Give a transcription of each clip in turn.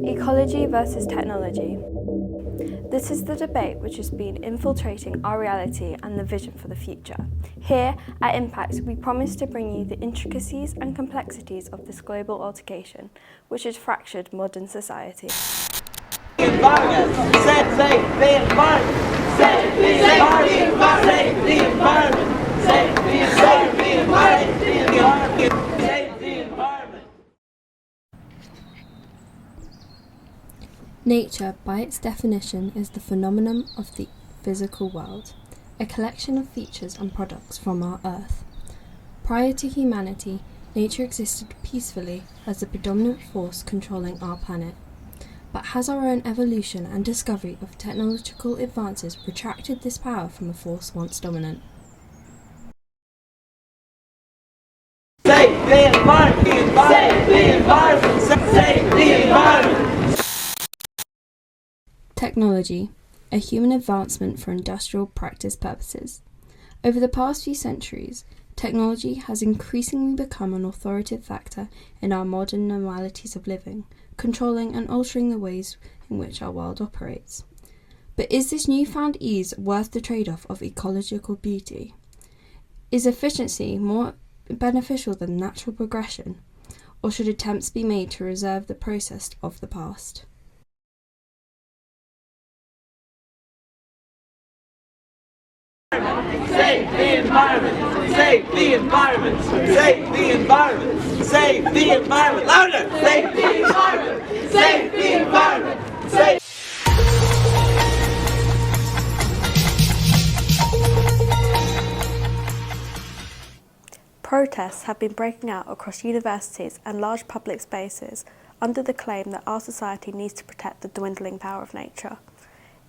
Ecology versus technology. This is the debate which has been infiltrating our reality and the vision for the future. Here at Impact, we promise to bring you the intricacies and complexities of this global altercation, which has fractured modern society. Environment, save the environment, save the environment, save the environment, save the environment, save the environment. Nature, by its definition, is the phenomenon of the physical world, a collection of features and products from our Earth. Prior to humanity, nature existed peacefully as the predominant force controlling our planet. But has our own evolution and discovery of technological advances retracted this power from a force once dominant? Save the environment, save the environment, save the environment. Technology, a human advancement for industrial practice purposes. Over the past few centuries, technology has increasingly become an authoritative factor in our modern normalities of living, controlling and altering the ways in which our world operates. But is this newfound ease worth the trade-off of ecological beauty? Is efficiency more beneficial than natural progression, or should attempts be made to reserve the process of the past? Save the environment, save the environment, save the environment, save the environment, louder! Save the environment, save the environment, save. Protests have been breaking out across universities and large public spaces under the claim that our society needs to protect the dwindling power of nature.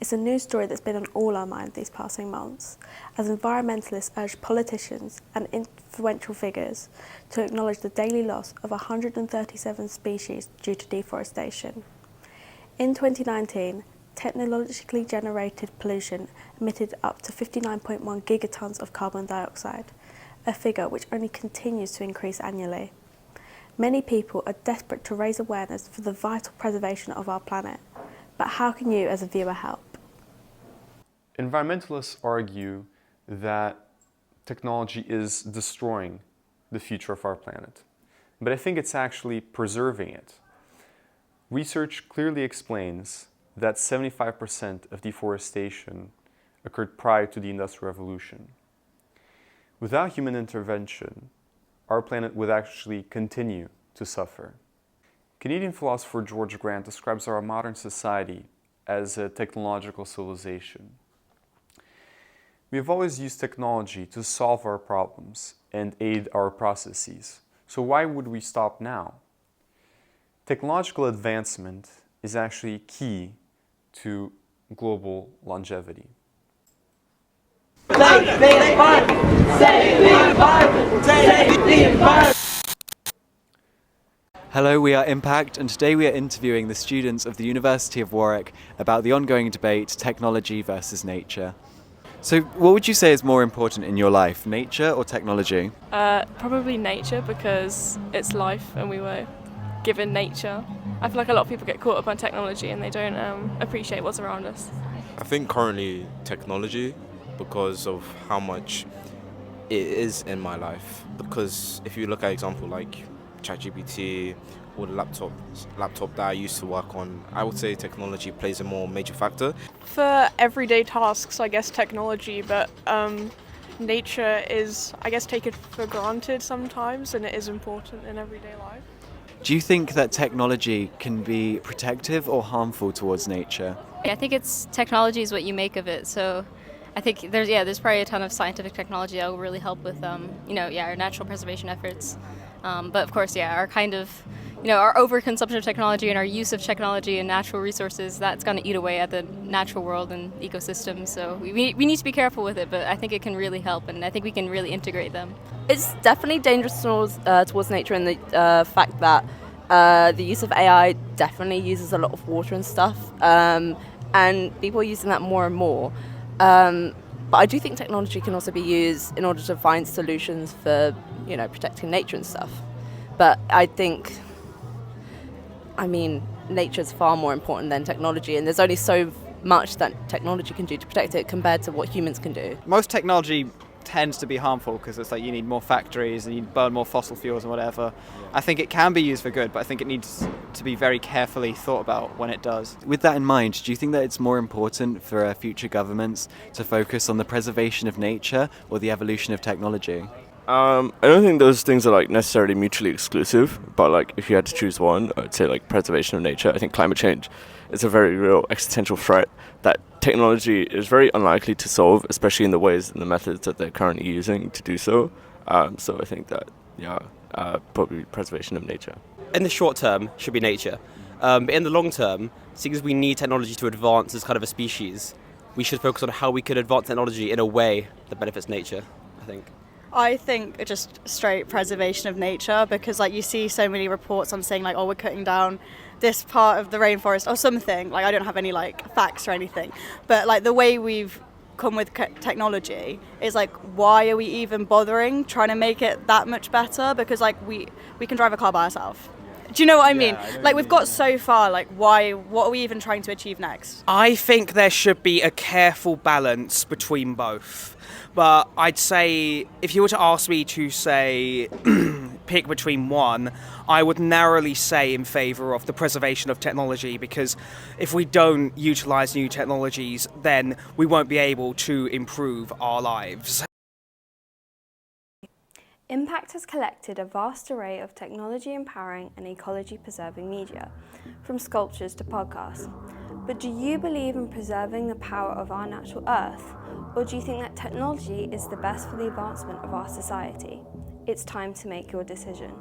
It's a news story that's been on all our minds these passing months, as environmentalists urge politicians and influential figures to acknowledge the daily loss of 137 species due to deforestation. In 2019, technologically generated pollution emitted up to 59.1 gigatons of carbon dioxide, a figure which only continues to increase annually. Many people are desperate to raise awareness for the vital preservation of our planet, but how can you as a viewer help? Environmentalists argue that technology is destroying the future of our planet, but I think it's actually preserving it. Research clearly explains that 75% of deforestation occurred prior to the Industrial Revolution. Without human intervention, our planet would actually continue to suffer. Canadian philosopher George Grant describes our modern society as a technological civilization. We have always used technology to solve our problems and aid our processes, so why would we stop now? Technological advancement is actually key to global longevity. Save the environment, save the environment, save the environment. Hello, we are Impact, and today we are interviewing the students of the University of Warwick about the ongoing debate, technology versus nature. So what would you say is more important in your life, nature or technology? Probably nature, because it's life and we were given nature. I feel like a lot of people get caught up on technology and they don't appreciate what's around us. I think currently technology, because of how much it is in my life. Because if you look at example like ChatGPT or the laptop that I used to work on, I would say technology plays a more major factor. For everyday tasks, I guess technology, but nature is, I guess, taken for granted sometimes, and it is important in everyday life. Do you think that technology can be protective or harmful towards nature? I think it's technology is what you make of it. So I think there's probably a ton of scientific technology that will really help with our natural preservation efforts. But of course, our kind of, our overconsumption of technology and our use of technology and natural resources, that's going to eat away at the natural world and ecosystems. So we need to be careful with it, but I think it can really help, and I think we can really integrate them. It's definitely dangerous towards nature in the fact that the use of AI definitely uses a lot of water and stuff, and people are using that more and more. But I do think technology can also be used in order to find solutions for, protecting nature and stuff. But I think, I mean, nature's far more important than technology, and there's only so much that technology can do to protect it compared to what humans can do. Most technology tends to be harmful because it's like you need more factories and you burn more fossil fuels and whatever. I think it can be used for good, but I think it needs to be very carefully thought about when it does. With that in mind, do you think that it's more important for future governments to focus on the preservation of nature or the evolution of technology? I don't think those things are like necessarily mutually exclusive, but like if you had to choose one, I'd say like preservation of nature. I think climate change is a very real existential threat that technology is very unlikely to solve, especially in the ways and the methods that they're currently using to do so. So I think that, probably preservation of nature. In the short term, should be nature. But in the long term, seeing as we need technology to advance as kind of a species, we should focus on how we could advance technology in a way that benefits nature, I think. I think just straight preservation of nature, because like you see so many reports on saying like, oh, we're cutting down this part of the rainforest or something. Like I don't have any like facts or anything, but like the way we've come with technology is like, why are we even bothering trying to make it that much better? Because like we can drive a car by ourselves. Do you know what I mean? Like we've got so far, like what are we even trying to achieve next? I think there should be a careful balance between both. But I'd say if you were to ask me to say pick between one, I would narrowly say in favour of the preservation of technology, because if we don't utilise new technologies, then we won't be able to improve our lives. Impact has collected a vast array of technology-empowering and ecology-preserving media, from sculptures to podcasts. But do you believe in preserving the power of our natural earth, or do you think that technology is the best for the advancement of our society? It's time to make your decision.